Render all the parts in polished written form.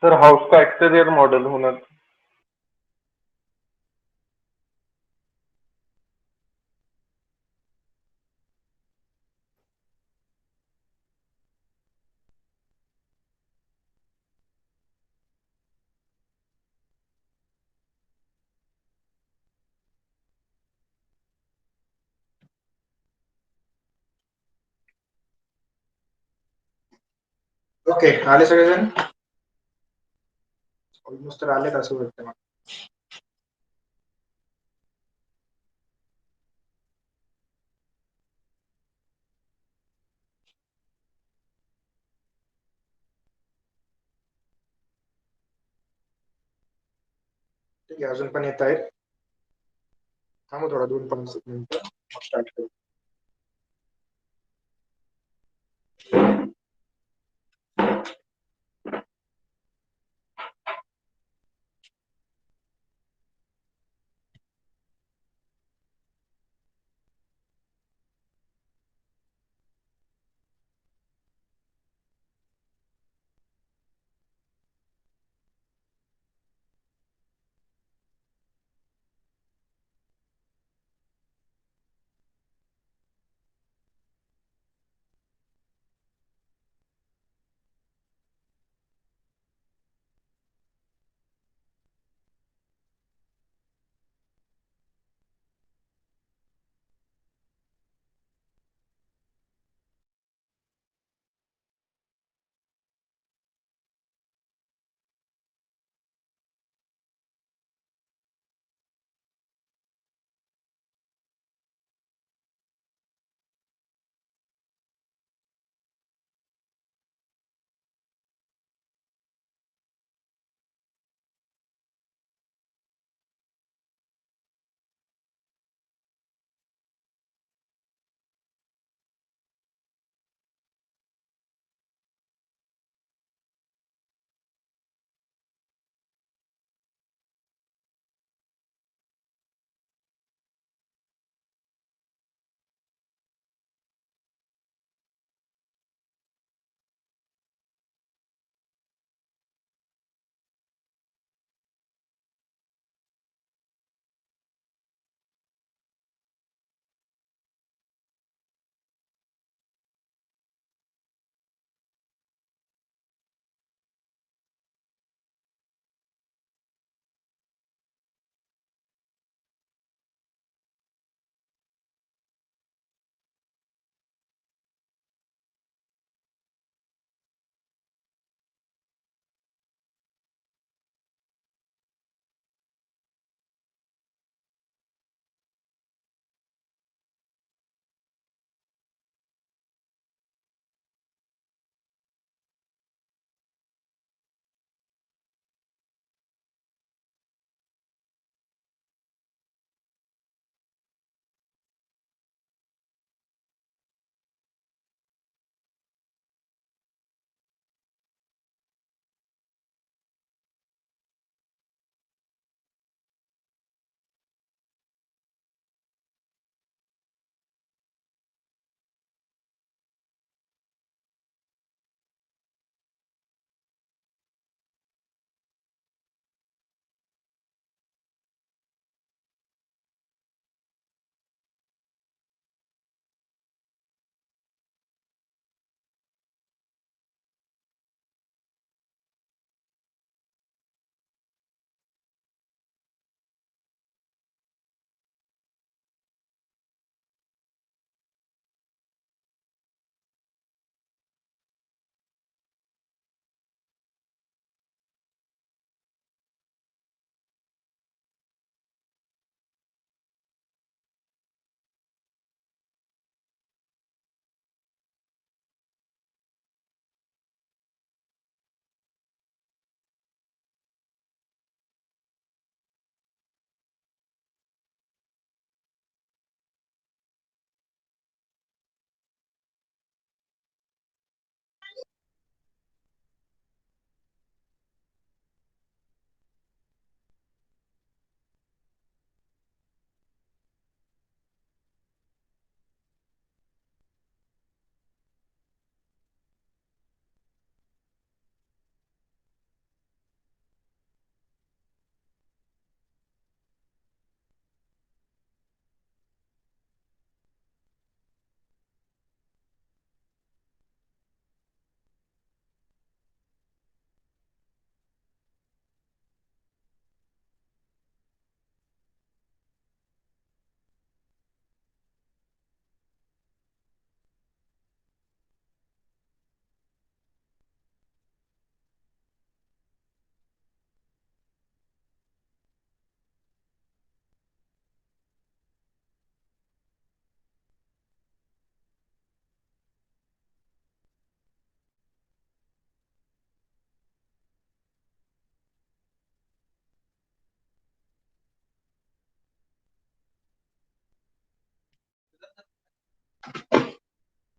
Sir house का exterior model होना। Okay, आले सगळेजण. ऑलमोस्ट तर आलेत असं वाटतं मला. ठीक आहे, अजून पण येत आहेत. थांबू थोडा, 2-5 मिनिटं, मग स्टार्ट करू.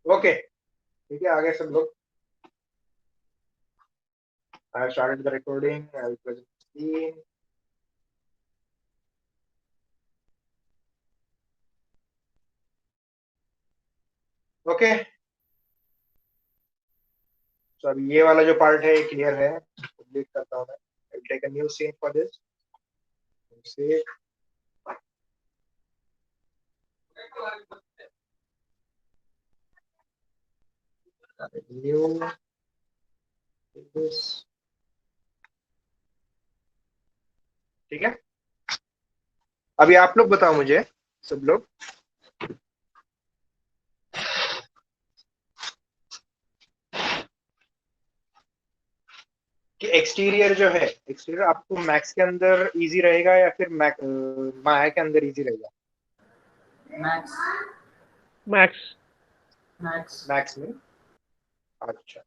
ओके, ठीक है, आगे सब लोग। I have started the recording. I will present the screen. Okay, तो अब ये वाला जो पार्ट है क्लियर है, क्लिक करता हूँ मैं। I will take a new scene for this. Save. New. This. ठीक है, अभी आप लोग बताओ मुझे, सब लोग, कि एक्सटीरियर जो है, एक्सटीरियर आपको मैक्स के अंदर इजी रहेगा या फिर माया के अंदर इजी रहेगा? मैक्स मैक्स मैक्स मैक्स में। अच्छा,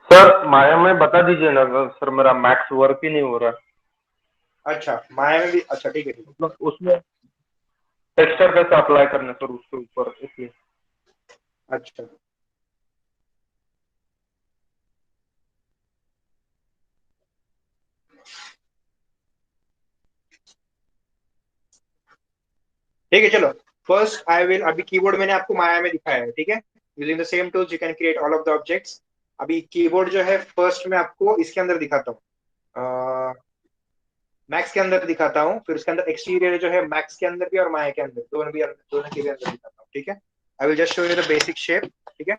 सर माया में बता दीजिए ना सर, मेरा मैक्स वर्क ही नहीं हो रहा। अच्छा माया में भी, अच्छा ठीक है, ठीक मतलब उसमें टेक्सचर कैसे अप्लाई करना सर उसके ऊपर, इसलिए। है। अच्छा, ठीक है, चलो। फर्स्ट आई विल, अभी कीबोर्ड मैंने आपको माया में दिखाया है, ठीक है। Using the same tools you can create all of the objects. अभी कीबोर्ड जो है फर्स्ट मैं आपको इसके अंदर दिखाता हूँ, मैक्स के अंदर दिखाता हूँ, फिर उसके अंदर एक्सटीरियर जो है मैक्स के अंदर भी और माया के अंदर, दोनों के भी अंदर दिखाता हूँ, ठीक है। I will just show you the basic shape, ठीक है।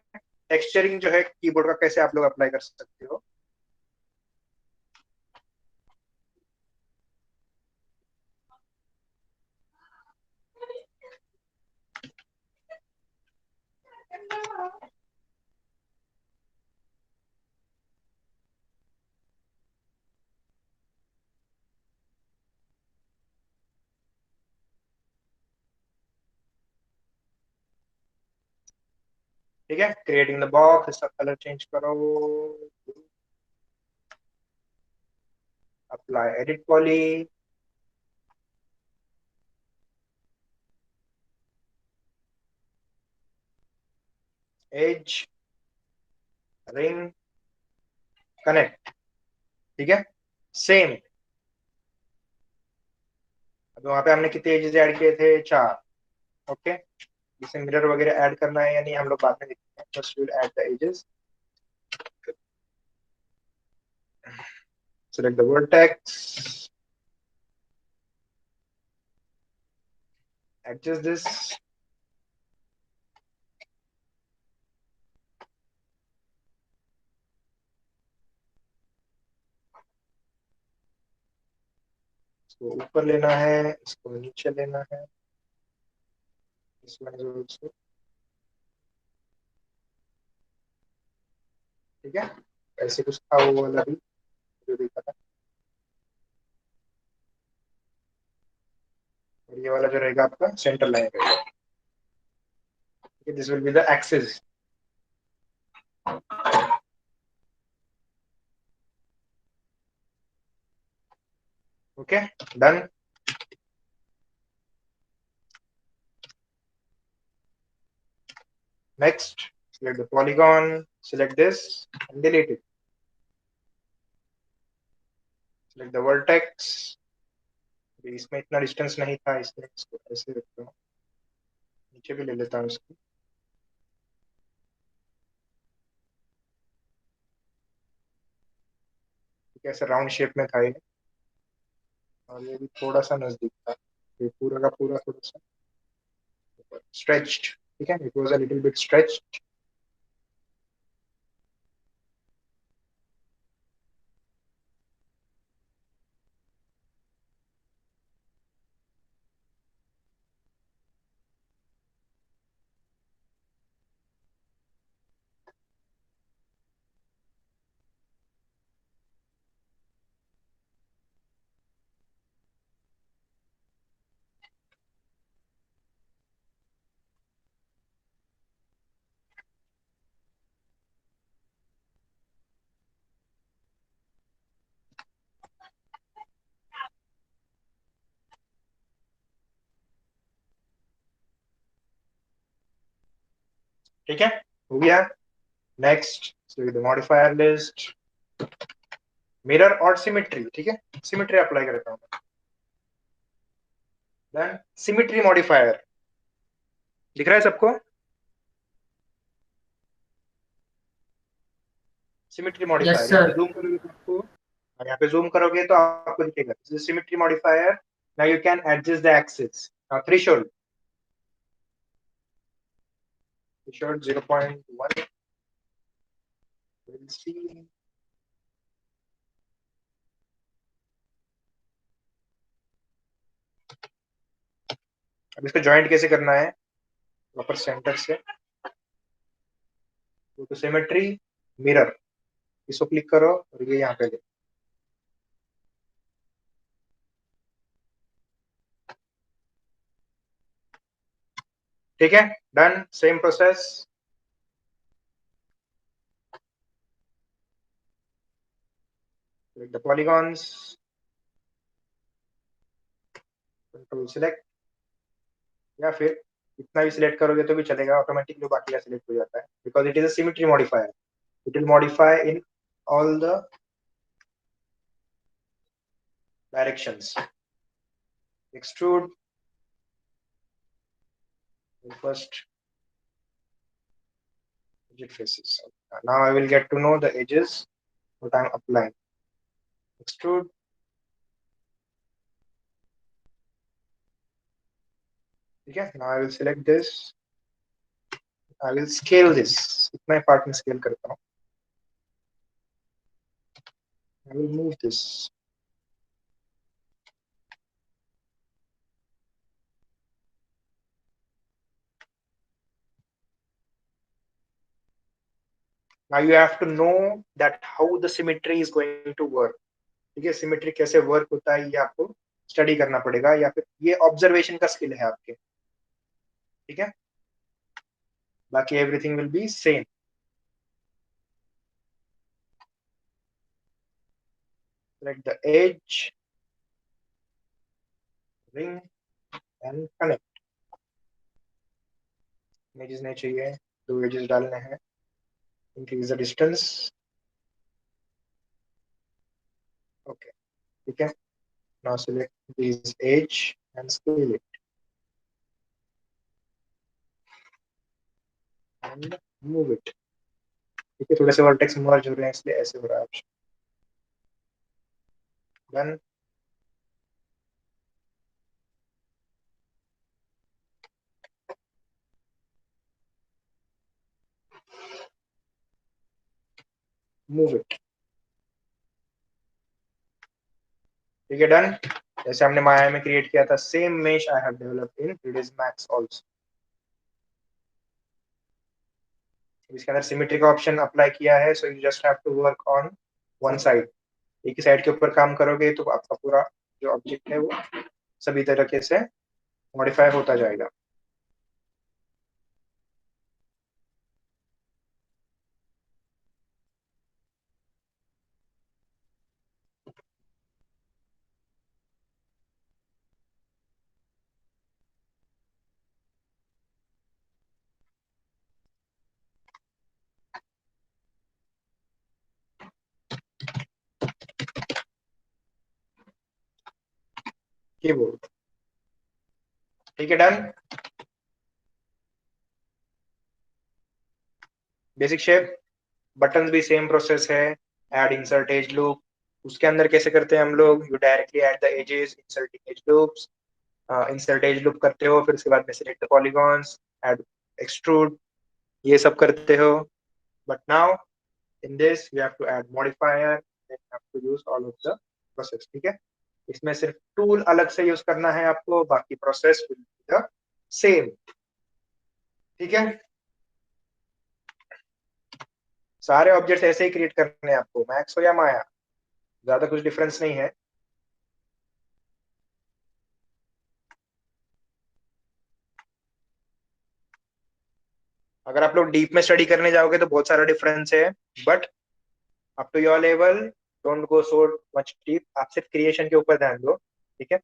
टेक्सचरिंग जो है कीबोर्ड का कैसे आप लोग अप्लाई कर सकते हो। ठीक है, क्रिएटिंग द बॉक्स, इसका कलर चेंज करो, apply edit poly, edge, ring, connect, ठीक है। सेम, अब वहां पे हमने कितने एजेस ऐड किए थे? 4। ओके, इसे मिरर वगैरह ऐड करना है या नहीं हम लोग बाद में देखते हैं। First will add the edges, select the vertex, adjust this, इसको ऊपर लेना है, इसको नीचे लेना है, इसमें also, ठीक है। ऐसे कुछ था वो वाला भी जो देखा था, और ये वाला जो रहेगा आपका सेंटर लाइन रहेगा, this will be the axis. Okay, done. Next, select the polygon, select this and delete it, select the vertex, इसमें इतना डिस्टेंस नहीं था इसलिए इसको ऐसे रखता हूँ, नीचे भी ले लेता हूँ इसको, ऐसे राउंड शेप में था ये, और ये भी थोड़ा सा नजदीक था, ये पूरा का पूरा थोड़ा सा stretched, ठीक है, it was a little bit stretched। ठीक है, हो गया। नेक्स्ट मॉडिफायर लिस्ट, मिरर और सिमेट्री। ठीक है, सिमेट्री अप्लाई करता हूँ। देन सिमेट्री मॉडिफायर दिख रहा है सबको? सिमेट्री Yes, मॉडिफायर यहाँ पे sir. जूम करोगे तो आपको, यहाँ पे जूम करोगे तो आपको दिखेगा symmetry modifier. Now you can adjust the axis. Threshold 0.1, we'll see। अब इसको ज्वाइंट कैसे करना है? प्रॉपर सेंटर से तो सिमेट्री मिरर, इसको क्लिक करो और ये यहाँ पे ले। ठीक है, done. Same process. The polygons, control select, या फिर इतना भी सिलेक्ट करोगे तो भी चलेगा, ऑटोमेटिकली बाकी का सिलेक्ट हो जाता है because it is a symmetry modifier. It will modify in all the directions। Extrude first edge faces। Now I will get to know the edges what I am applying। Extrude, ठीक है। Now I will select this, I will scale this। इतना part में scale करता हूँ। I will move this। Now you have to know that how the symmetry is going to work। ठीक है, symmetry कैसे work होता है ये आपको स्टडी करना पड़ेगा, या फिर ये ऑब्जर्वेशन का स्किल है आपके। ठीक है, बाकी everything will be same. Select the edge, ring and connect। Edges नहीं चाहिए, 2 एजेस डालने हैं। इंक्रीज द डिस्टेंस, ओके, ठीक है। Now select this edge and scale it and move it. ठीक है, थोड़े से वर्टेक्स मर्ज हो रहे हैं इसलिए ऐसे हो रहा है। डन। मूव इट, ठीक है, डन। जैसे हमने माया में क्रिएट किया था, same mesh I have developed in 3ds Max also. इसके अंदर सिमेट्री का ऑप्शन अप्लाई किया है, so you just have to work on one side. एक ही साइड के ऊपर काम करोगे तो आपका पूरा जो ऑब्जेक्ट है वो सभी तरीके से मॉडिफाई होता जाएगा। कीबोर्ड, ठीक है, डन। बेसिक शेप, बटन भी सेम प्रोसेस है। ऐड इंसर्ट एज लूप, उसके अंदर कैसे करते हैं हम लोग? You directly add the edges, inserting edge loops. Insert edge loop करते हो, फिर उसके बाद में select the polygons, add extrude, ये सब करते हो। But now in this you have to add modifier and you have to use all of the process. ठीक है, इसमें सिर्फ टूल अलग से यूज करना है आपको, बाकी process will be the same. ठीक है, सारे ऑब्जेक्ट्स ऐसे ही क्रिएट करने हैं आपको, मैक्स हो या माया, ज्यादा कुछ डिफरेंस नहीं है। अगर आप लोग डीप में स्टडी करने जाओगे तो बहुत सारा डिफरेंस है, but up to your level, don't go so much deep. आप सिर्फ क्रिएशन के ऊपर ध्यान दो। ठीक है,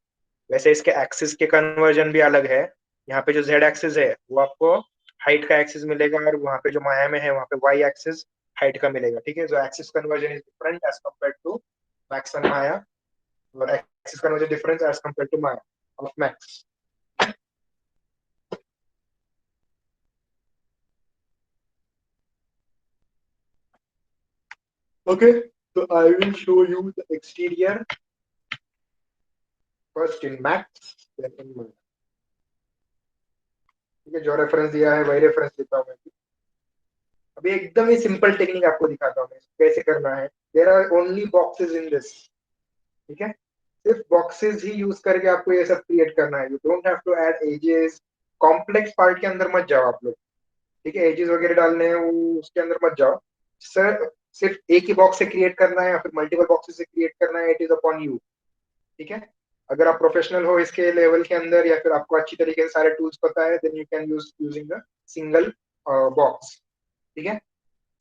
वैसे इसके एक्सिस के कन्वर्जन भी अलग है। यहाँ पे जो जेड एक्सिस है वो आपको हाइट का एक्सिस मिलेगा, और वहाँ पे जो माया में है वहाँ पे वाई एक्सिस हाइट का मिलेगा। ठीक है, जो axis conversion is different as compare to Max and Maya, और axis conversion difference as compare to Maya of Max. Okay, so I will show you the exterior first in max, then in maya. ठीक है, जो reference दिया है वही reference देता हूँ मैं। अभी एकदम ही सिंपल टेक्निक आपको दिखाता हूँ मैं कैसे करना है। There are only boxes in this. ठीक है, सिर्फ बॉक्सेस ही यूज करके आपको ये सब क्रिएट करना है। You don't have to add edges, complex part के अंदर मत जाओ आप लोग। ठीक है, एजेस वगैरह डालने हैं वो उसके अंदर मत जाओ सर। सिर्फ एक ही बॉक्स से क्रिएट करना है या फिर मल्टीपल बॉक्सेस से क्रिएट करना है, इट इज अपॉन यू। ठीक है, अगर आप प्रोफेशनल हो इसके लेवल के अंदर, या फिर आपको अच्छी तरीके से सारे टूल्स पता है, then you can use using the single box. ठीक है,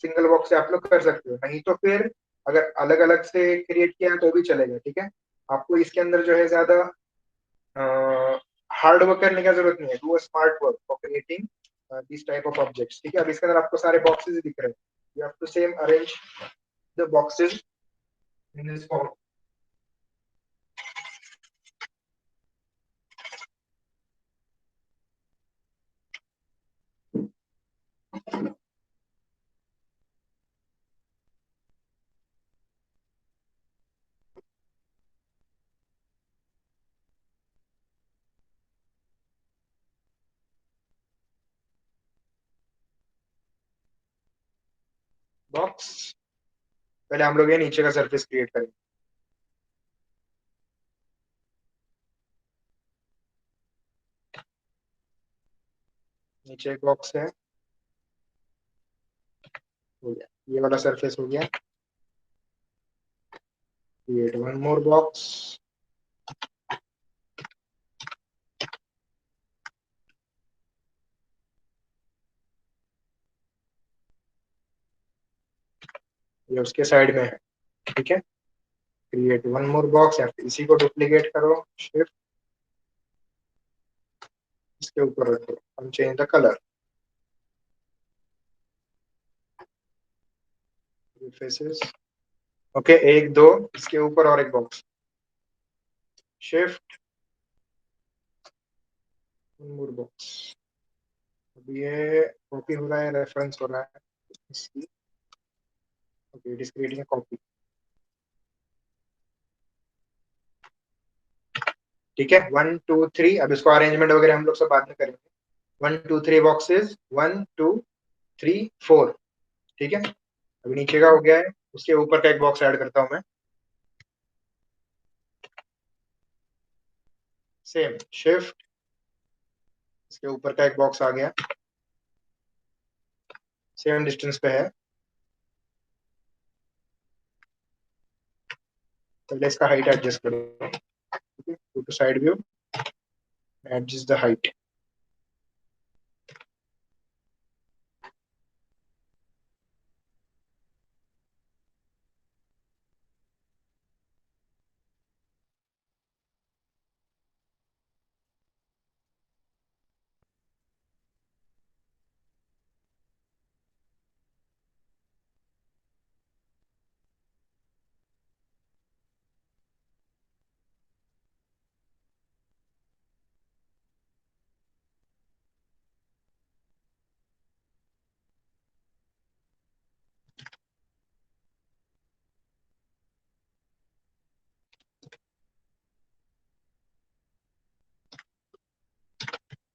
सिंगल बॉक्स से आप लोग कर सकते हो, नहीं तो फिर अगर अलग अलग से क्रिएट किया तो भी चलेगा। ठीक है, आपको इसके अंदर जो है ज्यादा हार्ड वर्क करने की जरूरत नहीं है। Do a smart work for creating this type of objects. ठीक है, अब इसके अंदर आपको सारे बॉक्सेस दिख रहे हैं। You have to same arrange the boxes in this form. Box, पहले हम लोग ये नीचे का सरफेस क्रिएट करेंगे। नीचे एक बॉक्स है, हो गया, ये वाला सरफेस हो गया। Create one more box. ये उसके साइड में है। ठीक है, क्रिएट वन मोर बॉक्स, या फिर इसी को डुप्लीकेट करो, शिफ्ट इसके ऊपर रखो, हम change the colour faces. Okay, एक दो इसके ऊपर और एक box, shift one more box. अब ये कॉपी हो रहा है, रेफरेंस हो रहा है। Okay, it is creating a copy. ठीक है, 1 2 3, अब इसको अरेंजमेंट वगैरह हम लोग सब बाद में करेंगे। 1 2 3 बॉक्सेस, 1 2 3 4। ठीक है, अभी नीचे का हो गया है, उसके ऊपर का एक बॉक्स ऐड करता हूँ मैं। सेम शिफ्ट, इसके ऊपर का एक बॉक्स आ गया, सेम डिस्टेंस पे है। पहले इसका हाइट एडजस्ट करो। ठीक है, go to side view, adjust the height.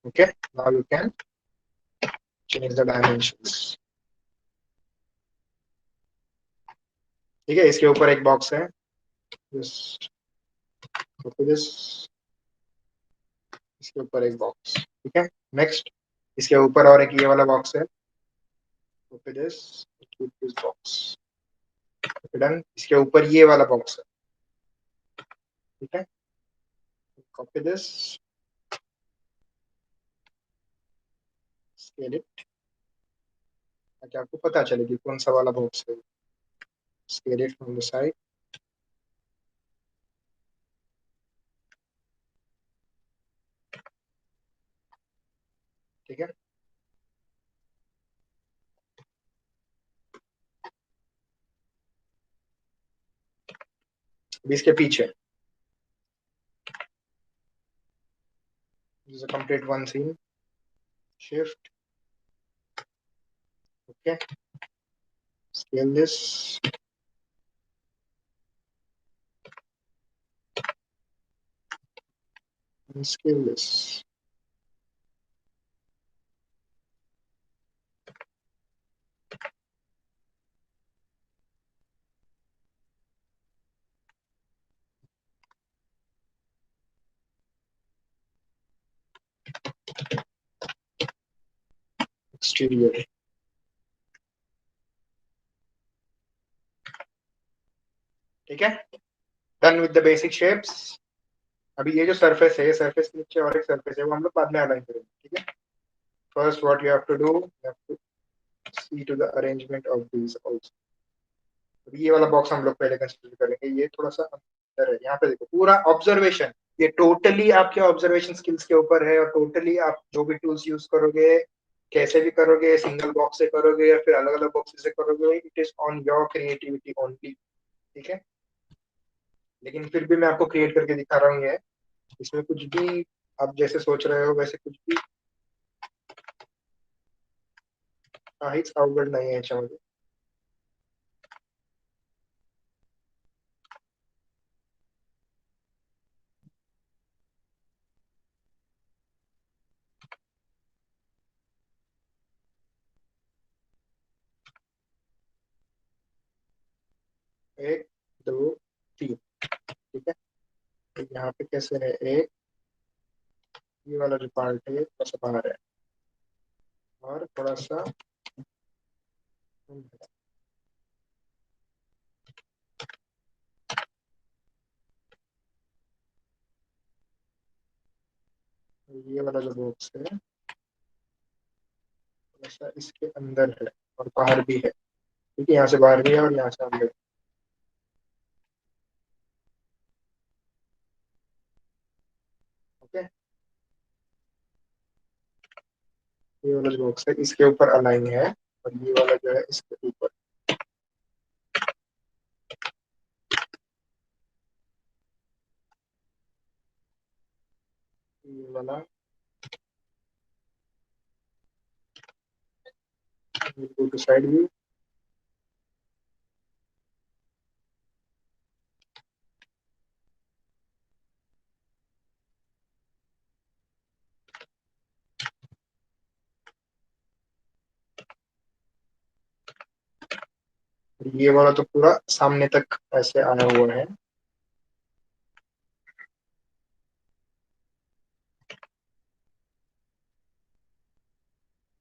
Okay, now you can change the dimensions. ठीक है, इसके ऊपर एक बॉक्स है, जस्ट कॉपी दिस, इसके ऊपर एक बॉक्स। ठीक है, नेक्स्ट इसके ऊपर और एक ये वाला बॉक्स है, copy this, keep this box. Done, इसके ऊपर ये वाला बॉक्स है। ठीक है, कॉपी दिस, स्केल इट, ताकि आपको पता चले कि कौन सा वाला बॉक्स है। Scale it from the side. ठीक है, अभी इसके पीछे this is a complete one scene. Shift. Okay. Scale this. And scale this. Exterior. ठीक है, done with the basic shapes. अभी ये जो सरफेस है, सरफेस के नीचे और एक सरफेस है, वो हम लोग बाद में अलाइन करेंगे। ठीक है, first what you have to do, you have to see to the arrangement of these also. अभी ये वाला बॉक्स हम लोग पहले कंसीडर करेंगे, ये थोड़ा सा अंदर है। यहाँ पे देखो, पूरा ऑब्जर्वेशन, ये टोटली आपके ऑब्जर्वेशन स्किल्स के ऊपर है, और टोटली आप जो भी टूल्स यूज करोगे, कैसे भी करोगे, सिंगल बॉक्स से करोगे या फिर अलग अलग बॉक्स से करोगे, it is on your creativity only. ठीक है, लेकिन फिर भी मैं आपको क्रिएट करके दिखा रहा हूँ। ये इसमें कुछ भी आप जैसे सोच रहे हो वैसे कुछ भी काहीच अवघड नाही आहे याच्यामध्ये। एक, दो, तीन। ठीक है, तो यहाँ पे कैसे है, एक ये वाला जो पार्ट है थोड़ा सा बाहर है और थोड़ा सा ये वाला जो बॉक्स है थोड़ा सा इसके अंदर है और बाहर भी है। ठीक है, यहाँ से बाहर भी है और यहाँ से अंदर। ओके, ये वाला जो बॉक्स है इसके ऊपर अलाइन है और ये वाला जो है इसके ऊपर। ये वाला गो टू साइड व्यू। ये वाला तो पूरा सामने तक ऐसे आया हुआ है।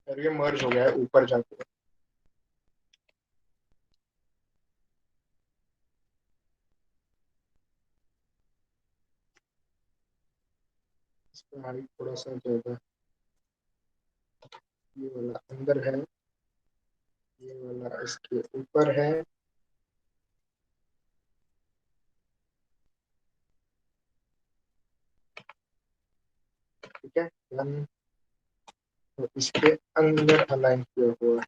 और ये मर्ज हो गया है ऊपर जाके। इसका हाइट थोड़ा सा ज्यादा, ये वाला अंदर है, ये वाला इसके ऊपर है। ठीक है, तो इसके अंदर अलाइन किया हुआ है।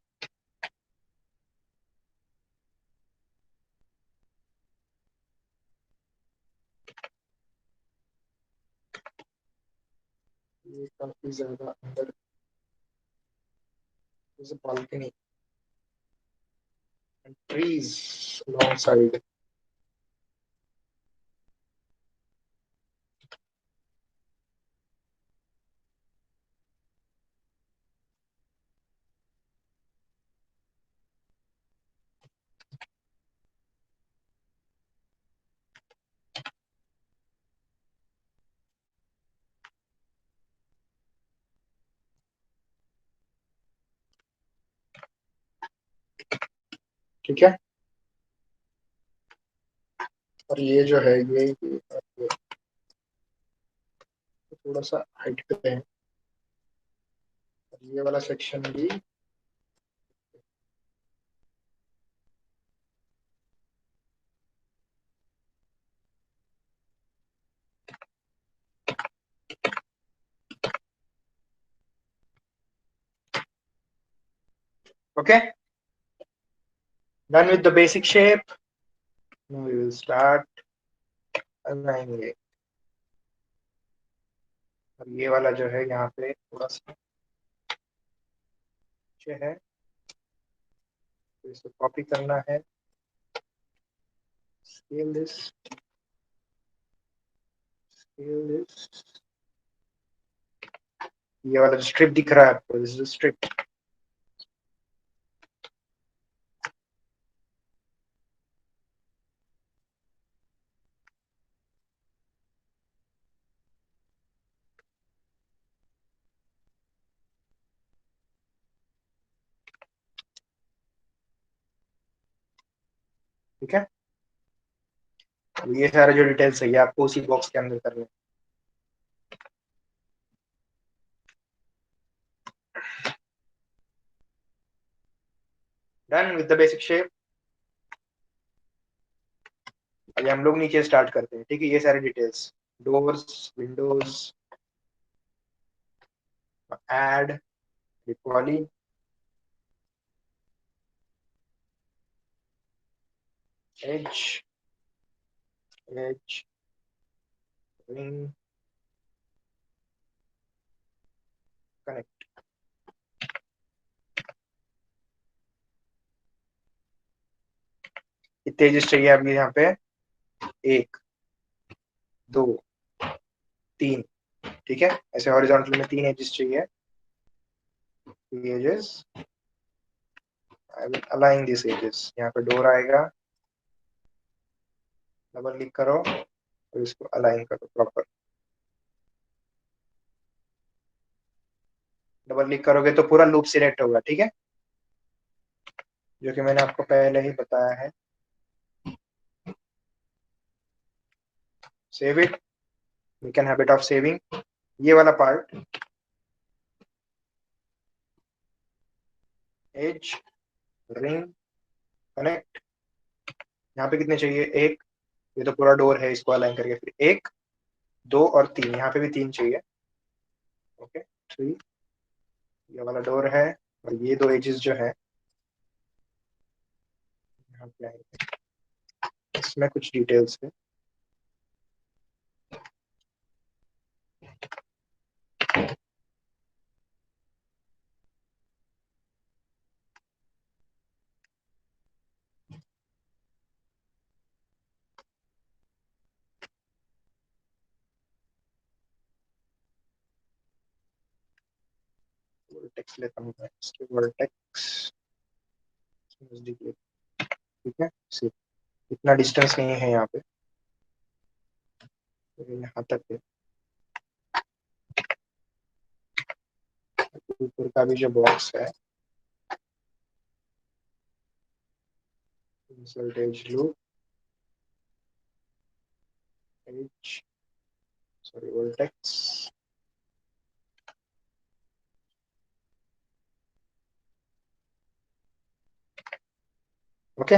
ये काफी ज्यादा अंदर, जैसे balcony and trees long side. ठीक है, और ये जो है ये थोड़ा सा हाइट पे है, और ये वाला सेक्शन भी। Okay, done with the basic shape. Now we will start लगाएंगे। और ये वाला जो है यहाँ पे थोड़ा सा नीचे है, तो इसको कॉपी करना है, scale this, scale this। ये वाला स्ट्रिप दिख रहा है आपको, दिस इज स्ट्रिप। ठीक है, ये सारे जो डिटेल्स है ये आपको उसी बॉक्स के अंदर करने हैं। Done with the basic shape. अभी हम लोग नीचे स्टार्ट करते हैं। ठीक है, ये सारे details, doors, windows, add, poly, edge, edge, ring, connect. कितने एजेस चाहिए अभी यहाँ पे? 1, 2, 3। ठीक है, ऐसे हॉरिजॉन्टल में 3 एजेस चाहिए। Edges, I will align this edges. यहाँ पे डोर आएगा, डबल क्लिक करो और इसको अलाइन करो प्रॉपर। डबल क्लिक करोगे तो पूरा लूप सिलेक्ट होगा। ठीक है, जो कि मैंने आपको पहले ही बताया है। Save it, we can habit of saving. ये वाला पार्ट, एज, रिंग, कनेक्ट। यहाँ पे कितने चाहिए? 1। ये तो पूरा डोर है, इसको अलाइन करके फिर 1, 2 और 3। यहाँ पे भी 3 चाहिए। ओके, 3। ये वाला डोर है और ये 2 एजेस जो है यहाँ पे आएंगे। इसमें कुछ डिटेल्स है। वर्टेक्स लेता हूँ मैं, इसके वर्टेक्स नजदीक। ठीक है, सिर्फ इतना डिस्टेंस नहीं है यहाँ पे, तो यहाँ तक है। ऊपर का भी जो बॉक्स है, insert edge loop, edge, sorry vertex. Okay,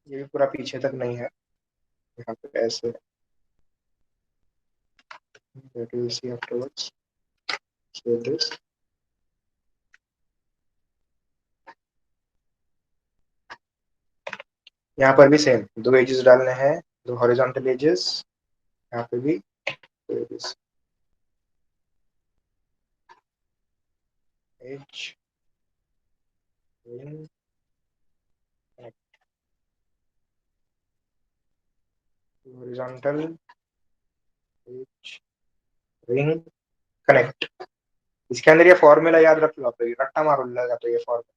ये भी पूरा पीछे तक नहीं है, यहाँ पे ऐसे that we will see afterwards. So this, यहाँ पर भी सेम 2 एजेस डालने हैं, 2 हॉरिजॉन्टल एजेस। यहाँ पे भी 2 edges, edge, ring, horizontal, edge, ring, connect. इसके अंदर ये फॉर्मूला याद रख लो, आप रट्टा मारो लगा तो ये formula,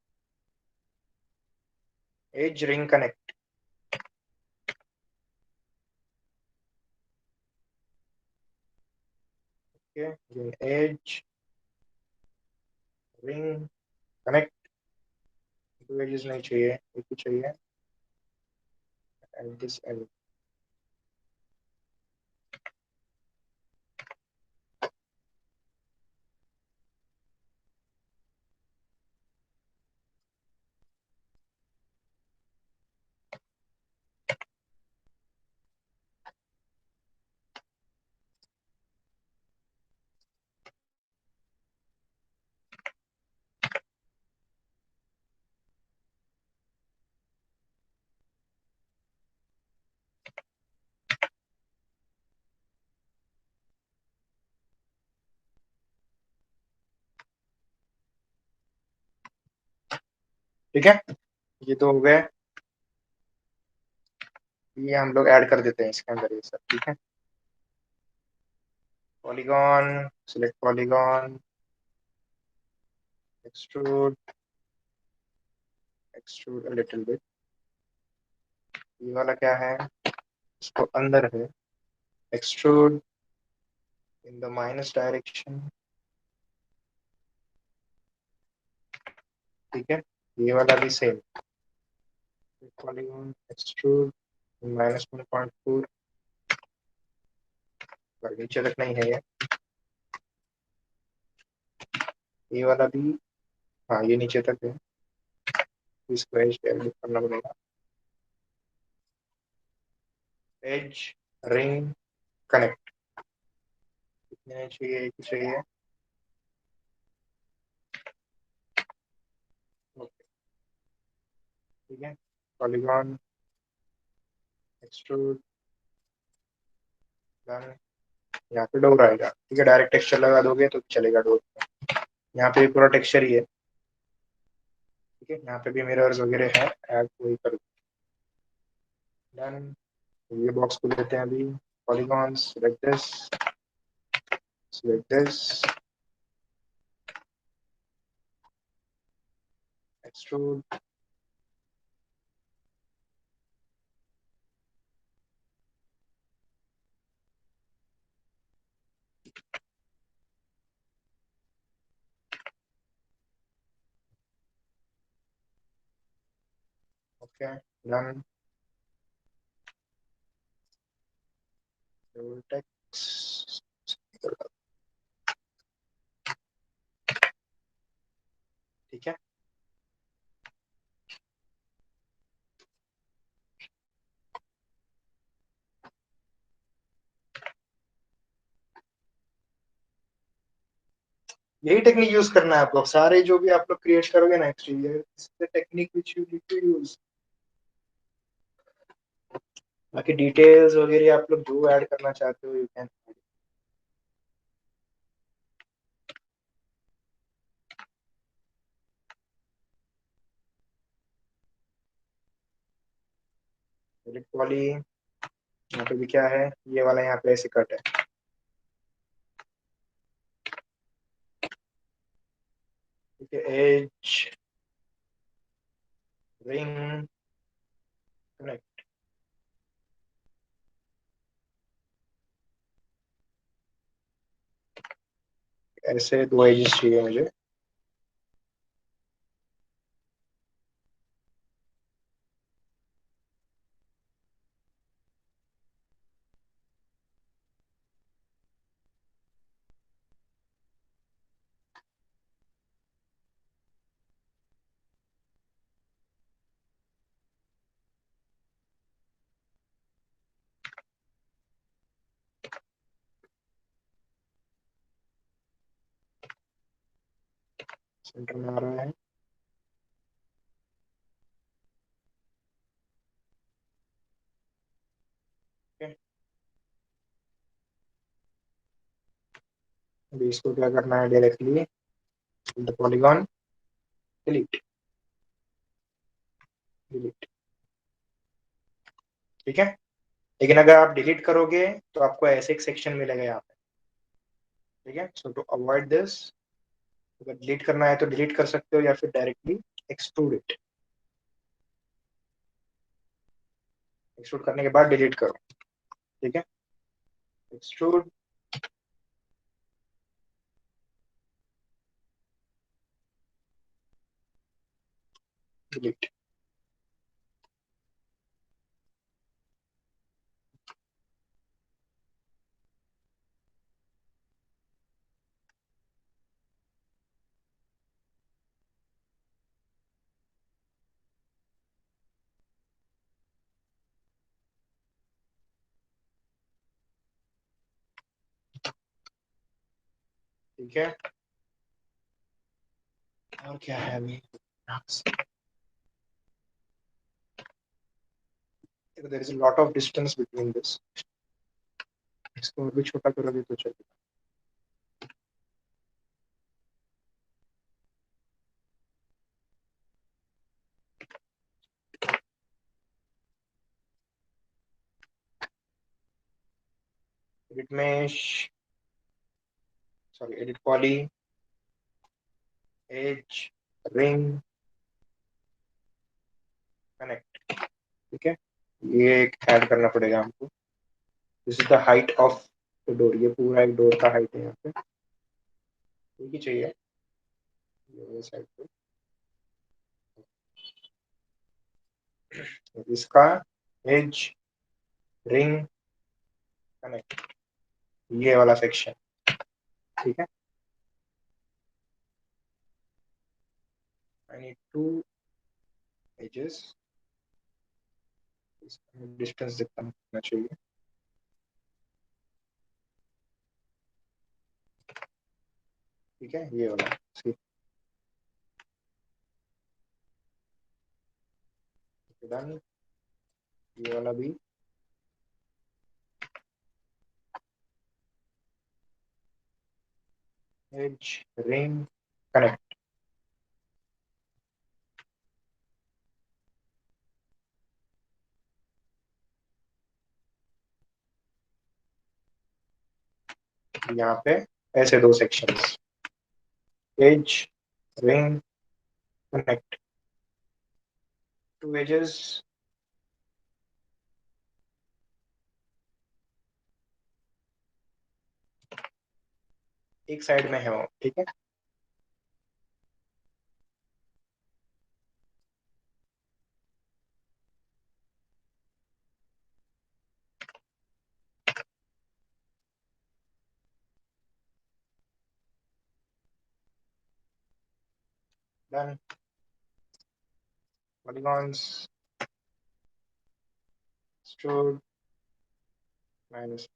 edge, ring, connect. Edge, ring, connect. 2 edges नहीं चाहिए, एक ही चाहिए, एंड दिस एंड। ठीक है, ये तो हो गए। ये हम लोग ऐड कर देते हैं इसके अंदर ये सब। ठीक है, polygon, select polygon, extrude, extrude a little bit. ये वाला क्या है, इसको अंदर है, extrude in the minus direction. ठीक है, ये वाला भी सेम, पॉलीगॉन एक्सट्रूड -1.4, पर नीचे तक नहीं है ये वाला भी। हाँ, ये नीचे तक है, इसको एज करना पड़ेगा। एज, रिंग, कनेक्ट, कितने चाहिए, एक ही चाहिए। ओके, ठीक है, पॉलीगॉन एक्सट्रूड डन। यहाँ पे डोर आएगा। ठीक है, डायरेक्ट टेक्सचर लगा दोगे तो चलेगा डोर। यहाँ पे भी पूरा टेक्सचर ही है। ठीक है, यहाँ पे भी मिरर्स वगैरह है, ऐड वही कर डन। ये बॉक्स को लेते हैं अभी, polygons, select this, extrude, okay, done, text, ठीक है। यही टेक्निक यूज करना है आप लोग, सारे जो भी आप लोग क्रिएट करोगे ना exterior, technique which you need to use. बाकी डिटेल्स वगैरह आप लोग जो ऐड करना चाहते हो यू कैन। सेलेक्ट वाली, यहाँ पे भी क्या है, ये वाला यहाँ पे ऐसे कट है। ठीक है, एज, रिंग, कनेक्ट, ऐसे दो एजेस चाहिए मुझे। सेंटर में आ रहा है। Okay, अभी इसको क्या करना है, directly the polygon, delete, delete. ठीक है, लेकिन अगर आप डिलीट करोगे तो आपको ऐसे एक सेक्शन मिलेगा यहाँ पे। ठीक है, सो टू अवॉइड दिस, अगर डिलीट करना है तो डिलीट कर सकते हो या फिर डायरेक्टली एक्सट्रूड इट, एक्सट्रूड करने के बाद डिलीट करो। ठीक है, एक्सट्रूड, डिलीट। ठीक है, और क्या है अभी, there is a lot of distance between this, इसको और भी छोटा करोगे तो चलेगा। edit mesh, sorry, edit poly, edge, ring, connect. ठीक है, ये एक ऐड करना पड़ेगा हमको. This is the height of the door. ये पूरा एक डोर का हाइट है यहाँ पे. एक ही चाहिए ये साइड पे. इसका एज, रिंग, कनेक्ट, ये वाला सेक्शन. ठीक है, आई नीड 2 edges. डिस्टेंस जितना होना चाहिए. ठीक है, ये वाला. डन. ये वाला भी. Edge, ring, connect. यहाँ पे ऐसे 2 sections. Edge, ring, connect. 2 edges. एक साइड में है वो. ठीक है, done. Polygons, extrude, minus.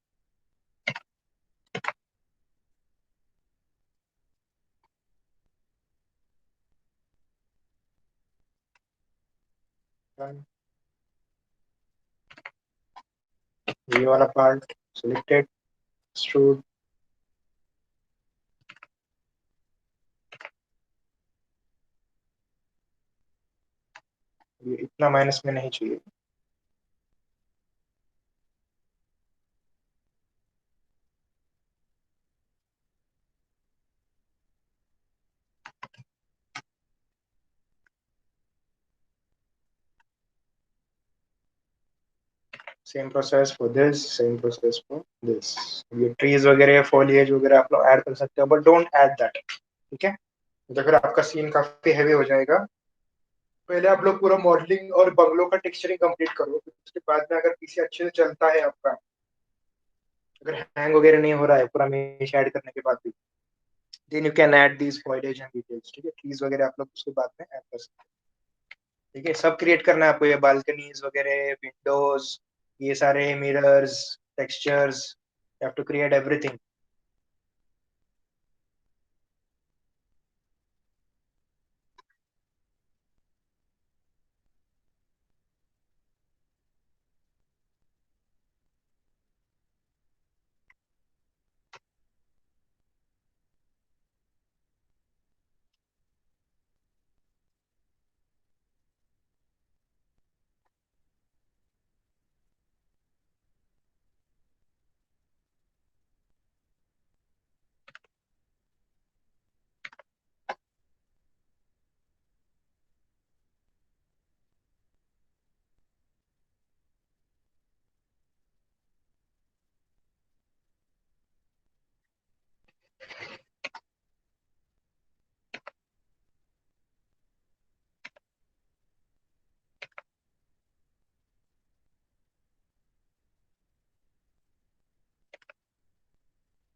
Done. ये वाला पार्ट selected, extrude. ये इतना माइनस में नहीं चाहिए. Same process for this, same process for this. ये ट्रीज वगैरह, फॉलिएज वगैरह आप लोग ऐड कर सकते हो, बट डोंट ऐड दैट. ठीक है, तो फिर आपका सीन काफी हैवी हो जाएगा. पहले आप लोग पूरा मॉडलिंग और बंगलों का टेक्सचरिंग कंप्लीट करो. फिर उसके बाद में अगर पीसी अच्छे से चलता है आपका, अगर हैंग वगैरह नहीं हो रहा है पूरा मेश ऐड करने के बाद भी, then you can add these foliage and details. ठीक है, ट्रीज वगैरह आप लोग उसके बाद में ऐड कर सकते हैं. ठीक है, सब क्रिएट करना है आपको. ये बालकनीज वगैरह, विंडोज, ये सारे mirrors, textures, you have to create everything.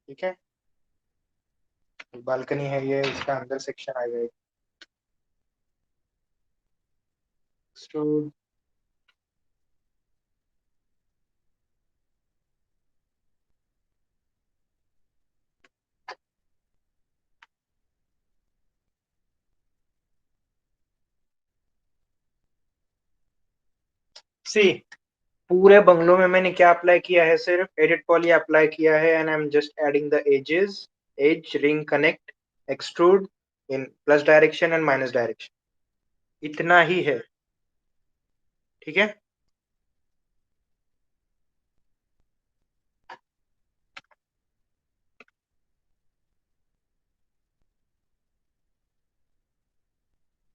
ठीक है, बालकनी है ये, इसका अंदर सेक्शन आएगा. एक्सट्रूड. सी, पूरे बंगलों में मैंने क्या अप्लाई किया है? सिर्फ एडिट पॉली अप्लाई किया है, and I am just adding the edges. Edge, ring, connect, extrude in plus direction and minus direction. इतना ही है. ठीक है,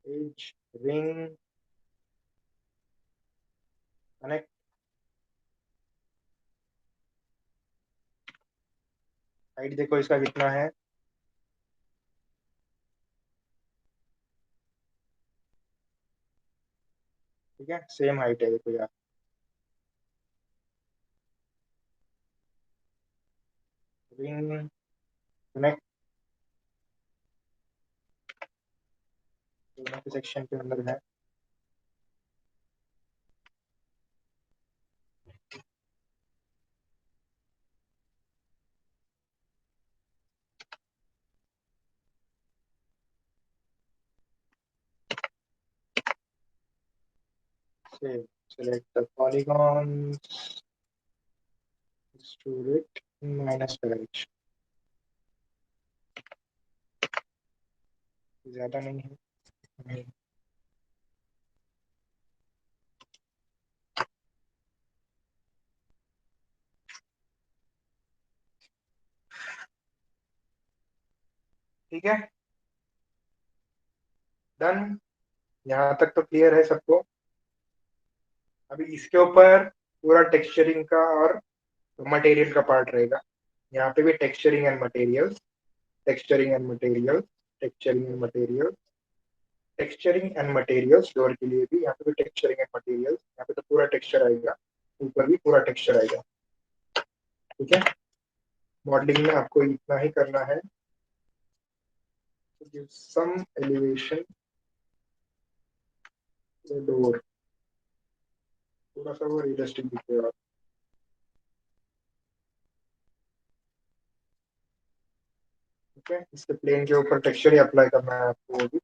एज, रिंग, कनेक्ट। हाइट देखो इसका कितना है, ठीक है, सेम हाइट है देखो यार। रिंग, कनेक्ट, दोनों के सेक्शन के अंदर है। Save. Select the polygons, extrude it, minus direction. ज्यादा नहीं है। ठीक है, डन। यहाँ तक तो क्लियर है सबको। अभी इसके ऊपर पूरा टेक्सचरिंग का और मटेरियल का पार्ट रहेगा। यहाँ पे भी texturing and material, texturing and material, texturing and material, texturing and materials. Door के लिए भी यहाँ पे भी टेक्सचरिंग एंड मटेरियल्स। यहाँ पे तो पूरा टेक्सचर आएगा, ऊपर भी पूरा टेक्सचर आएगा। ठीक है, मॉडलिंग में आपको इतना ही करना है। give some elevation to the door, थोड़ा सा वो रियलिस्टिक दिखेगा। ठीक है, इसके प्लेन के ऊपर टेक्सचर ही अप्लाई करना है आपको वो भी।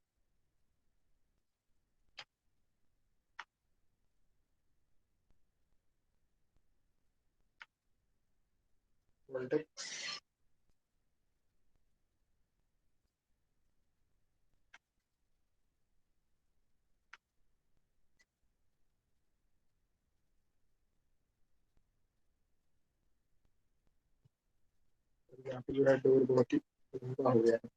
वर्टेक्स, यहाँ पे जो है डोर बहुत ही लंबा हो गया है।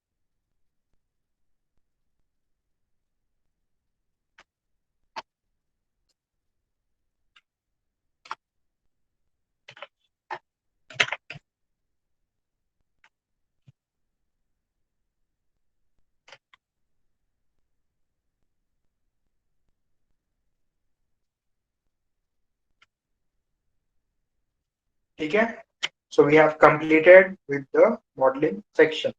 ठीक है, so we have completed with the modelling section.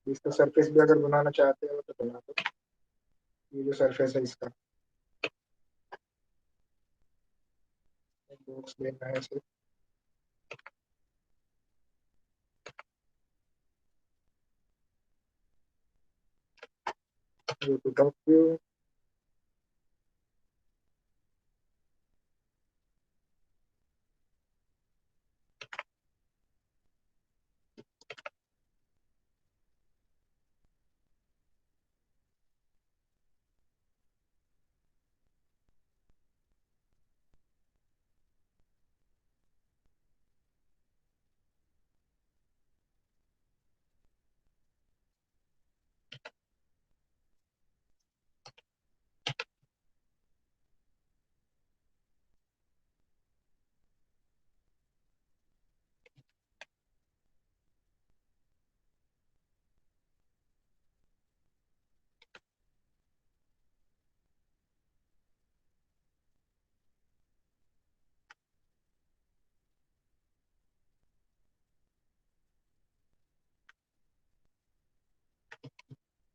इसका सरफेस भी अगर बनाना चाहते हो तो बना दो। ये जो सरफेस है इसका बॉक्स लेना है सिर्फ। go to top view,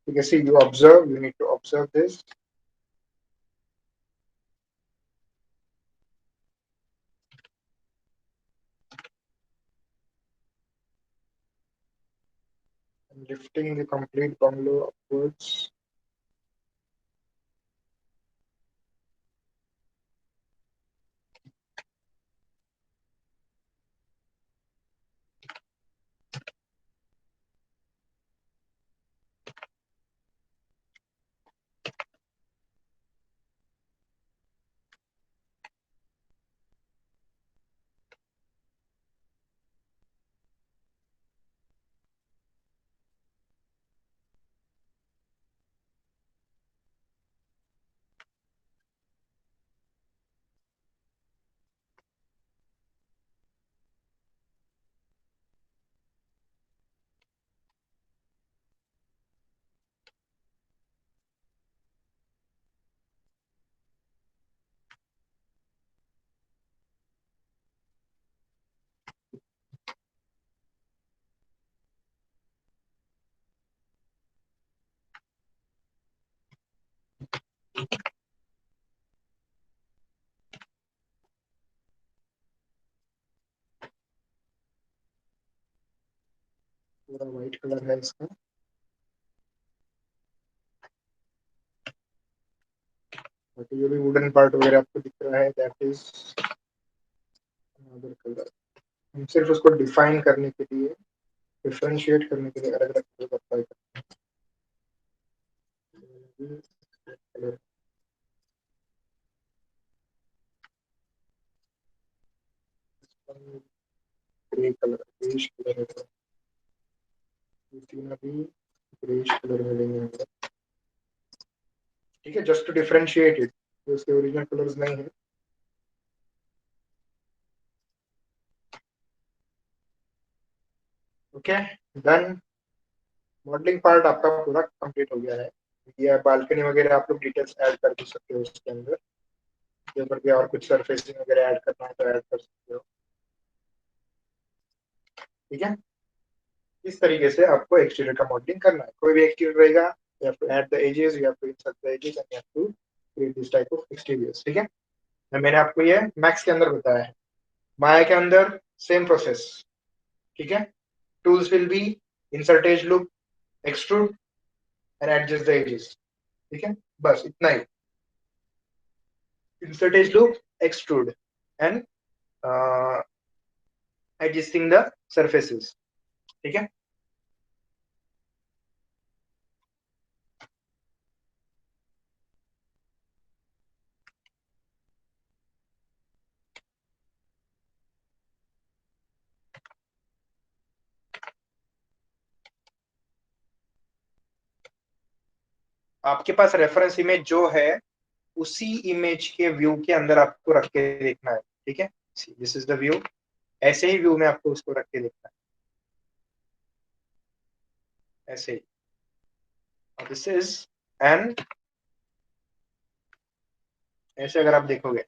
you can see you observe, you need to observe this। I'm lifting the complete bungalow upwards। पूरा व्हाइट कलर है इसका। बाकी जो भी वुडन पार्ट वगैरह आपको दिख रहा है दैट इज अदर कलर। हम सिर्फ उसको डिफाइन करने के लिए, डिफरेंशिएट करने के लिए अलग अलग कलर अप्लाई करते हैं। ग्रे कलर, ग्रेइश कलर है, तीन अभी ग्रेइश कलर में लेंगे हम लोग। ठीक है, जस्ट टू डिफरेंशिएट इट, उसके ओरिजिनल कलर्स नहीं है। Okay done. मॉडलिंग पार्ट आपका पूरा कंप्लीट हो गया है। ये बालकनी वगैरह आप लोग डिटेल्स ऐड कर भी सकते हो उसके अंदर, के ऊपर भी और कुछ सरफेसिंग वगैरह ऐड करना है तो ऐड कर सकते हो। ठीक है, इस तरीके से आपको एक्सटीरियर का मॉडलिंग करना है। कोई भी एक्सटीरियर रहेगा, you have to add the edges, you have to insert the edges and you have to create this type of exteriors। ठीक है, मैंने आपको ये मैक्स के अंदर बताया है। माया के अंदर सेम प्रोसेस। ठीक है, tools will be insert edge loop, extrude and adjust the edges. ठीक है, बस इतना ही। Insert edge loop, extrude and adjusting the surfaces. ठीक है, आपके पास रेफरेंस इमेज जो है उसी इमेज के व्यू के अंदर आपको रख के देखना है। ठीक है, दिस इज द व्यू, ऐसे ही व्यू में आपको उसको रख के देखना है, ऐसे ही। दिस इज एंड ऐसे अगर आप देखोगे,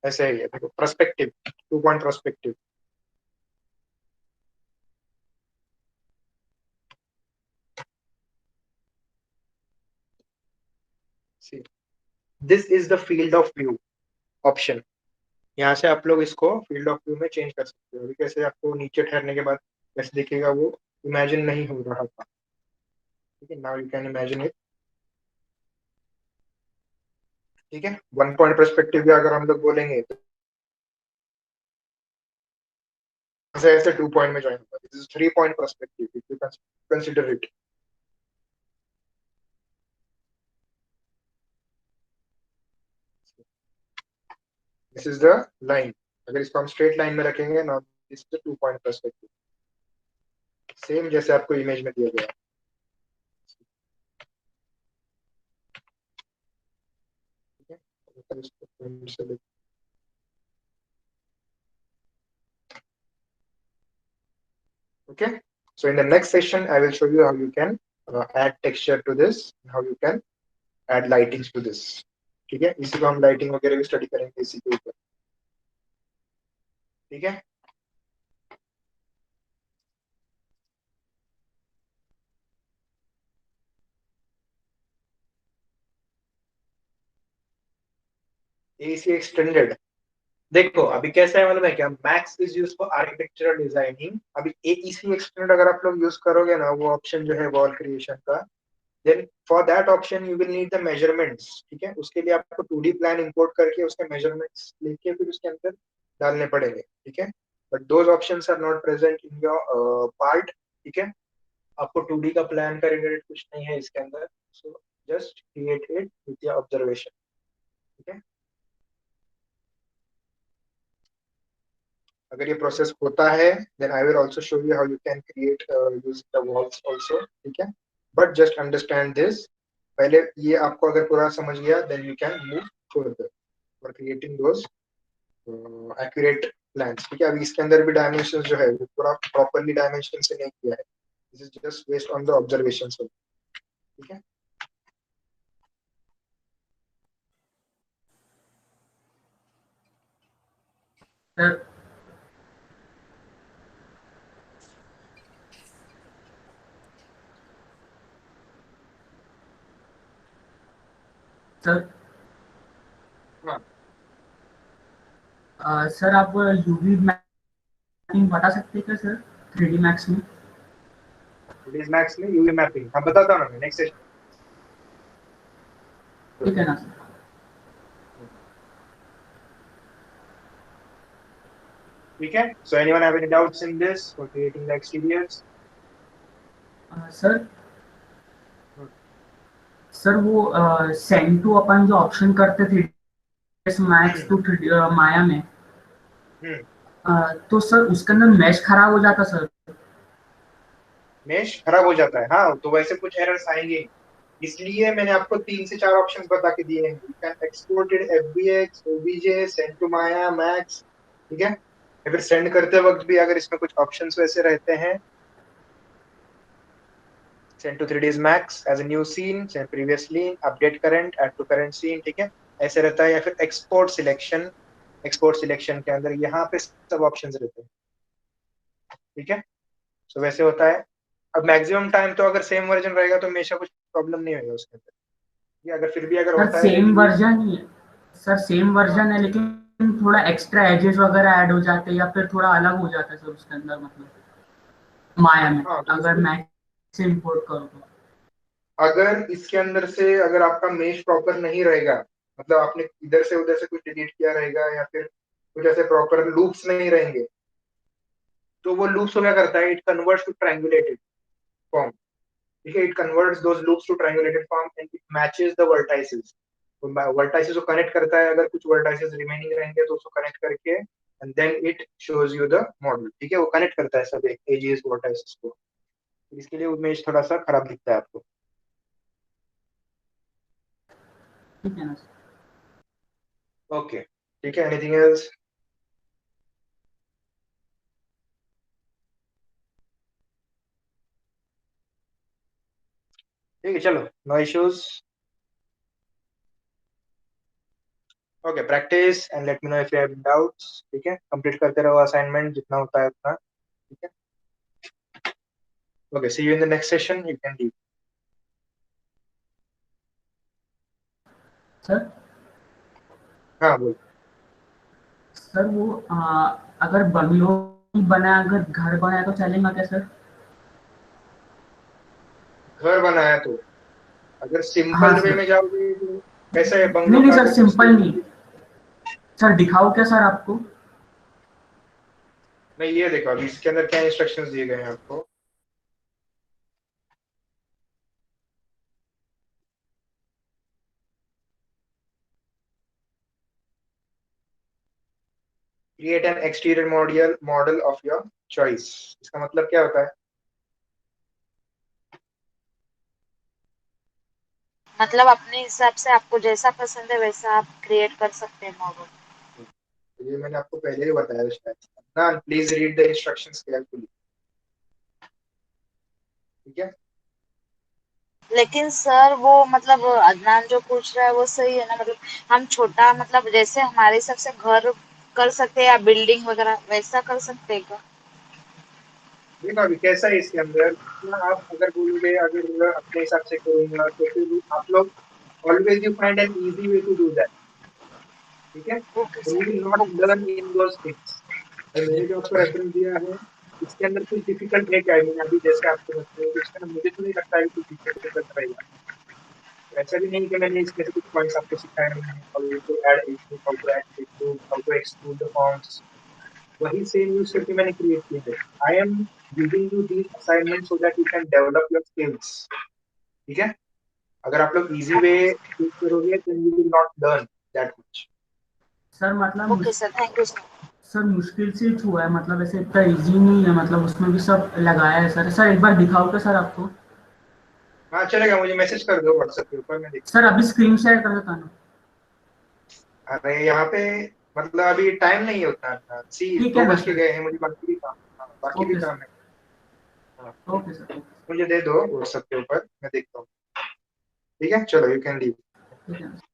ऐसे ही है। देखो perspective, 2 point perspective. This is the field of view option. यहाँ से आप लोग इसको फील्ड ऑफ व्यू में चेंज कर सकते हो। अभी कैसे आपको नीचे ठहरने के बाद कैसे दिखेगा वो इमेजिन नहीं हो रहा था। ठीक है, now you can imagine it. ठीक है, 1 पॉइंट पर्सपेक्टिव भी अगर हम लोग बोलेंगे तो ऐसे ऐसे 2 पॉइंट में ज्वाइन होगा। This is 3 point perspective if you consider it. This is the line. अगर इसको हम स्ट्रेट लाइन में रखेंगे ना, this is the 2 point perspective, same जैसे आपको इमेज में दिया गया है। ठीक है, तो इसको point से लेके- okay, so in the next session I will show you how you can add texture to this, how you can add lightings to this। ठीक है, इसी को हम लाइटिंग वगैरह भी स्टडी करेंगे इसी के ऊपर। ठीक है, एसी एक्सटेंडेड। देखो अभी कैसा है मालूम है क्या, max is use for architectural designing. अभी एईसी एक्सटेंडेड अगर आप लोग यूज करोगे ना, वो ऑप्शन जो है वॉल क्रिएशन का, then for that option you will need the measurements. ठीक है, उसके लिए आपको 2D प्लान इंपोर्ट करके उसके मेजरमेंट्स लेके फिर उसके अंदर डालने पड़ेंगे। ठीक है, but those options are not present in your part. ठीक है, आपको 2D का प्लान का रिलेटेड कुछ नहीं है इसके अंदर, so just create it with your observation. ठीक है, अगर ये प्रोसेस होता है then I will also show you how you can create using the walls also. ठीक है, बट जस्ट अंडरस्टैंड दिस। पहले ये आपको अगर पूरा समझ गया then you can move further for creating those accurate plans. ठीक है, अभी इसके अंदर भी डायमेंशन जो है वो पूरा प्रॉपरली डायमेंशन से नहीं किया है। This is just based on the observations. ठीक है। सर सर हाँ, सर आप यूवी मैपिंग बता सकते हैं क्या सर 3D मैक्स में? इट मैक्स में यूवी मैपिंग हाँ बताता हूँ ना मैं नेक्स्ट सेशन। ठीक है ना सर? ठीक है, so anyone have any doubts in this for creating the exteriors? Sir sir वो सेंड टू अपन जो ऑप्शन करते थे मैक्स टू माया में, हम्म तो सर उसके अंदर मैश खराब हो जाता सर। मेश खराब हो जाता है, हाँ तो वैसे कुछ एरर्स आएंगे, इसलिए मैंने आपको 3 से 4 ऑप्शंस बता के दिए हैं। You can export it FBX, OBJ, send to Maya, Max, ठीक है। या फिर सेंड करते वक्त भी अगर इसमें कुछ ऑप्शंस वैसे रहते हैं, send to 3ds max as a new scene, send previous scene, update current, add to current scene, ठीक है, ऐसे रहता है। या फिर एक्सपोर्ट सिलेक्शन के अंदर यहाँ पे सब ऑप्शंस रहते हैं, ठीक है। तो वैसे होता है। अब मैक्सिमम टाइम तो अगर सेम वर्जन रहेगा तो हमेशा कुछ प्रॉब्लम नहीं होगा उसके अंदर, ये अगर फिर भी अगर सर होता है सेम देन वर्जन ही है, सर सेम हाँ वर्जन है लेकिन थोड़ा एक्स्ट्रा एजेस वगैरह ऐड हो जाते हैं या फिर थोड़ा अलग हो जाता है सर उसके अंदर, मतलब माया में हाँ, तो अगर उसको मैक्स से इंपोर्ट करो तो। अगर इसके अंदर से अगर आपका मेश प्रॉपर नहीं रहेगा, मतलब आपने इधर से उधर से कुछ डिलीट किया रहेगा या फिर कुछ ऐसे प्रॉपर लूप्स नहीं रहेंगे, तो वो लूप्स को क्या करता है, it converts to triangulated form, ठीक है। It converts those loops to triangulated form and it matches the vertices. तो वर्टाइसेस को कनेक्ट करता है, अगर कुछ वर्टाइसेस रिमेनिंग रहेंगे तो उसको कनेक्ट करके and then it shows you the model, ठीक है। वो कनेक्ट करता है सब एजेस वर्टाइसेस को, इसके लिए इमेज थोड़ा सा खराब दिखता है आपको। ठीक है ना सर? ओके, ठीक है, एनीथिंग एल्स? ठीक है, चलो, no issues. Okay, practice and let me know if you have doubts, ठीक है। कंप्लीट करते रहो असाइनमेंट जितना होता है उतना, ठीक है। Okay, see you in the next session, you can leave. Sir हाँ बोल। सर वो अगर बंगलो बना अगर घर बनाए तो चलेगा क्या सर? घर बनाया तो अगर हाँ सिंपल वे सर। में जाओगे तो कैसा है नहीं बंगलो नहीं का, सर अगर कुछ सिंपल नहीं, सर दिखाओ क्या सर आपको? नहीं, ये देखो अभी इसके अंदर क्या इंस्ट्रक्शंस दिए गए हैं आपको। Create an exterior model of your choice, इसका मतलब क्या होता है? मतलब अपने हिसाब से आपको जैसा पसंद है वैसा आप क्रिएट कर सकते हैं मॉडल। ये मैंने आपको पहले ही बताया शायद ना, please read the instructions carefully, ठीक है। लेकिन सर वो मतलब अदनान जो पूछ रहा है वो सही है ना, मतलब हम छोटा मतलब जैसे हमारे हिसाब से घर कर सकते हैं या बिल्डिंग वगैरह वैसा कर सकते हैं क्या? देखो अभी कैसा है इसके अंदर ना, आप अगर बोलोगे अगर अपने हिसाब से करूंगा तो फिर आप लोग always you find an easy way to do that, ठीक है। Okay you sir. Will not okay learn in those things. मैंने जो आपको रेफरेंस दिया है इसके अंदर कुछ डिफिकल्ट है क्या है, मैंने अभी जैसे आपको बताया तो इसका मुझे तो नहीं लगता है कि कुछ डिफिकल्ट रहेगा। तो ऐसा भी नहीं कि मैंने इसमें से कुछ पॉइंट्स आपको सिखाए नहीं है, how to add input, how to add input, how to exclude the forms, वही सेम यूज करके मैंने क्रिएट किए थे। I am giving you these assignment so that you can develop your skills, ठीक है। अगर आप लोग इजी वे यूज करोगे then you will not learn that much. Sir मतलब okay sir, thank you sir. Sir मुश्किल से छुआ है, मतलब ऐसे इतना इजी नहीं है, मतलब उसमें भी सब लगाया है सर। सर एक बार दिखाओ क्या सर आपको? हाँ चलेगा, मुझे मैसेज कर दो व्हाट्सएप के ऊपर, मैं देखता सर अभी स्क्रीन शेयर कर देता ना। हूँ। अरे यहाँ पे मतलब अभी टाइम नहीं है उतना, सी ठीक है दो ना बज के सर? गए हैं, मुझे बाकी भी काम, हाँ, बाकी भी ओके काम सर। है। हाँ, ओके सर। मुझे दे दो व्हाट्सएप के ऊपर, मैं देखता हूँ। ठीक है, चलो यू कैन लीव। ठीक है